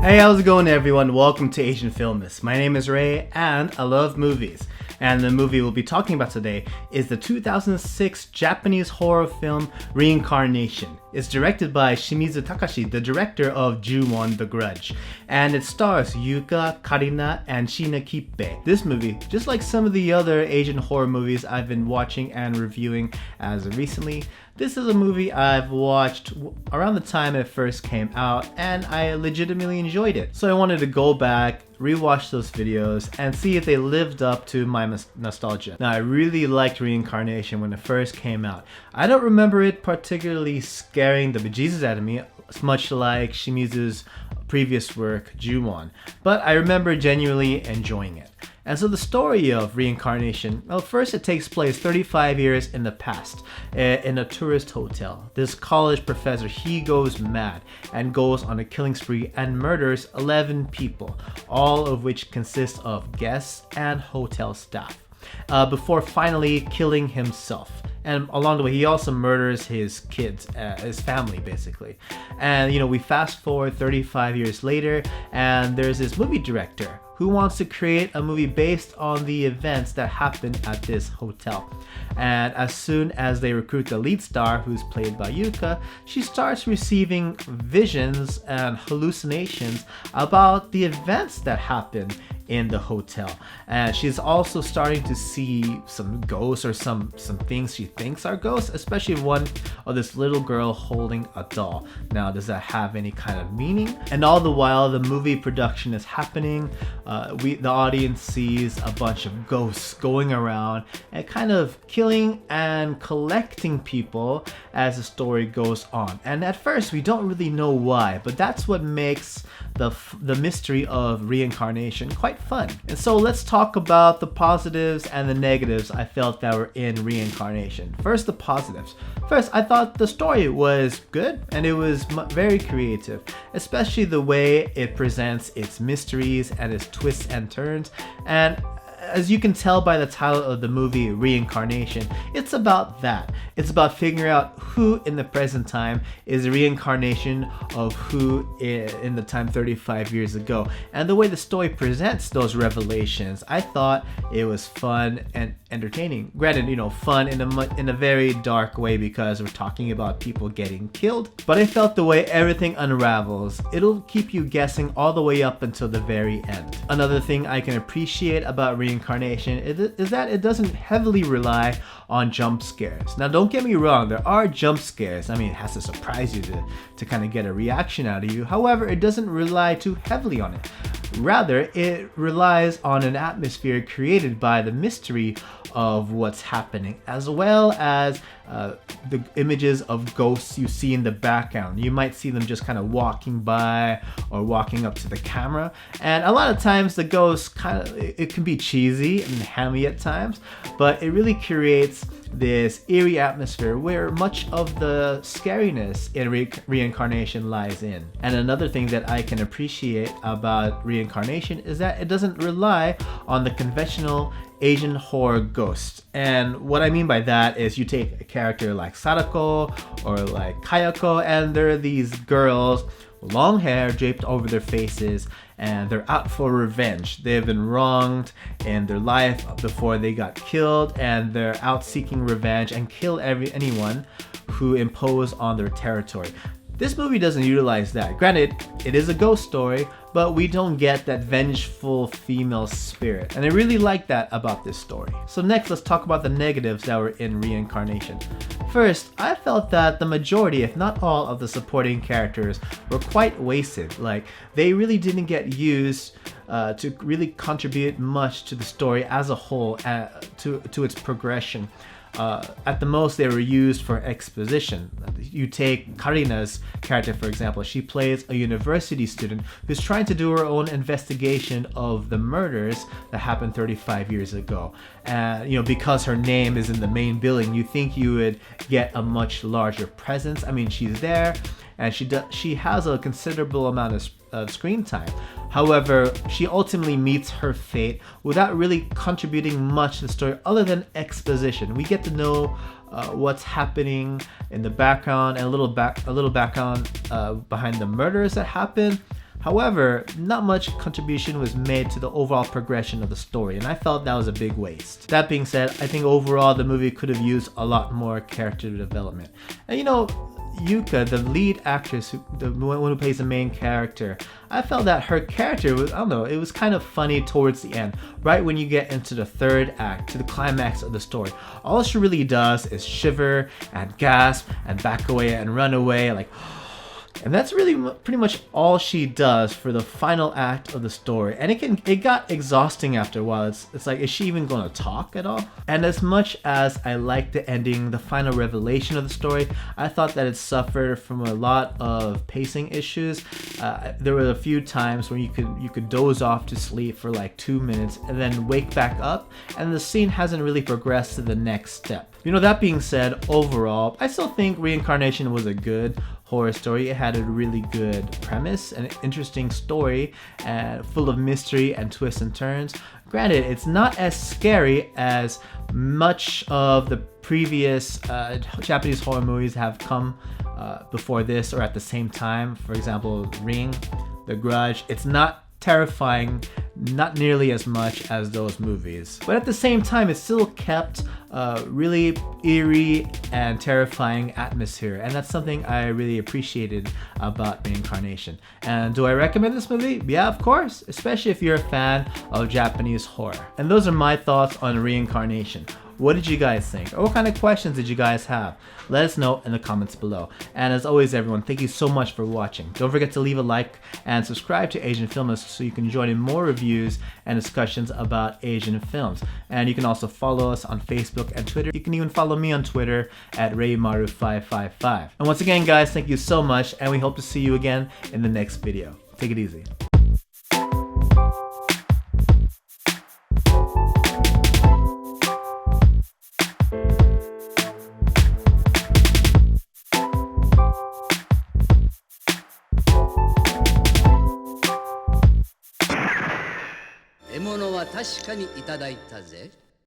Hey, how's it going everyone? Welcome to Asian Filmist. My name is Ray and I love movies. And the movie we'll be talking about today is the 2006 Japanese horror film Reincarnation. It's directed by Shimizu Takashi, the director of Ju-On, The Grudge. And it stars Yuka, Karina, and Shiina Kippei. This movie, just like some of the other Asian horror movies I've been watching and reviewing as of recently, this is a movie I've watched around the time it first came out and I legitimately enjoyed it. So I wanted to go back, rewatch those videos, and see if they lived up to my nostalgia. Now, I really liked Reincarnation when it first came out. I don't remember it particularly scaring the bejesus out of me, much like Shimizu's previous work, Ju-On, but I remember genuinely enjoying it. And so the story of Reincarnation, well, first it takes place 35 years in the past in a tourist hotel. This college professor, he goes mad and goes on a killing spree and murders 11 people, all of which consist of guests and hotel staff, before finally killing himself. And along the way, he also murders his kids, his family, basically. And, we fast forward 35 years later, and there's this movie director who wants to create a movie based on the events that happened at this hotel. And as soon as they recruit the lead star, who's played by Yuka, she starts receiving visions and hallucinations about the events that happened in the hotel. And she's also starting to see some ghosts or some things she thinks are ghosts, especially one of this little girl holding a doll. Now, does that have any kind of meaning? And all the while the movie production is happening, the audience sees a bunch of ghosts going around and kind of killing and collecting people as the story goes on. And at first we don't really know why, but that's what makes the mystery of Reincarnation quite fun. And so let's talk about the positives and the negatives I felt that were in Reincarnation. First, the positives. First, I thought the story was good and it was very creative, especially the way it presents its mysteries and its twists and turns. And as you can tell by the title of the movie, Reincarnation, it's about that. It's about figuring out who in the present time is a reincarnation of who in the time 35 years ago. And the way the story presents those revelations, I thought it was fun and entertaining. Granted, fun in a very dark way because we're talking about people getting killed. But I felt the way everything unravels, it'll keep you guessing all the way up until the very end. Another thing I can appreciate about Reincarnation is that it doesn't heavily rely on jump scares. Now, don't get me wrong, there are jump scares. I mean, it has to surprise you to kind of get a reaction out of you. However, it doesn't rely too heavily on it. Rather, it relies on an atmosphere created by the mystery of what's happening, as well as the images of ghosts you see in the background. You might see them just kind of walking by or walking up to the camera. And a lot of times the ghosts it can be cheesy and hammy at times, but it really creates this eerie atmosphere where much of the scariness in Reincarnation lies in. And another thing that I can appreciate about Reincarnation is that it doesn't rely on the conventional Asian horror ghosts. And what I mean by that is you take a character like Sadako or like Kayako, and there are these girls with long hair draped over their faces, and they're out for revenge. They've been wronged in their life before they got killed, and they're out seeking revenge and kill anyone who impose on their territory. This movie doesn't utilize that. Granted, it is a ghost story, but we don't get that vengeful female spirit. And I really like that about this story. So next, let's talk about the negatives that were in Reincarnation. First, I felt that the majority, if not all, of the supporting characters were quite wasted. Like, they really didn't get used to really contribute much to the story as a whole, to its progression. At the most, they were used for exposition. You take Karina's character, for example. She plays a university student who's trying to do her own investigation of the murders that happened 35 years ago. And because her name is in the main billing, you think you would get a much larger presence. I mean, she's there, and she has a considerable amount of screen time. However, she ultimately meets her fate without really contributing much to the story other than exposition. We get to know what's happening in the background and a little background behind the murders that happen. However, not much contribution was made to the overall progression of the story, and I felt that was a big waste. That being said, I think overall the movie could have used a lot more character development. And you know, Yuka, the lead actress, the one who plays the main character, I felt that her character was, I don't know, it was kind of funny towards the end, right when you get into the third act, to the climax of the story. All she really does is shiver and gasp and back away and run away, like, and that's really pretty much all she does for the final act of the story. And it got exhausting after a while. It's like, is she even going to talk at all? And as much as I liked the ending, the final revelation of the story, I thought that it suffered from a lot of pacing issues. There were a few times when you could doze off to sleep for like 2 minutes and then wake back up, and the scene hasn't really progressed to the next step. You know, that being said, overall, I still think Reincarnation was a good horror story. It had a really good premise, an interesting story, and full of mystery and twists and turns. Granted, it's not as scary as much of the previous Japanese horror movies have come before this or at the same time. For example, Ring, The Grudge. It's not terrifying, not nearly as much as those movies, but at the same time it still kept a really eerie and terrifying atmosphere, and that's something I really appreciated about Reincarnation. And do I recommend this movie? Yeah, of course, especially if you're a fan of Japanese horror. And those are my thoughts on Reincarnation. What did you guys think? Or what kind of questions did you guys have? Let us know in the comments below. And as always, everyone, thank you so much for watching. Don't forget to leave a like and subscribe to Asian Filmist so you can join in more reviews and discussions about Asian films. And you can also follow us on Facebook and Twitter. You can even follow me on Twitter at RayMaru555. And once again, guys, thank you so much, and we hope to see you again in the next video. Take it easy. 獲物は確かにいただいたぜ。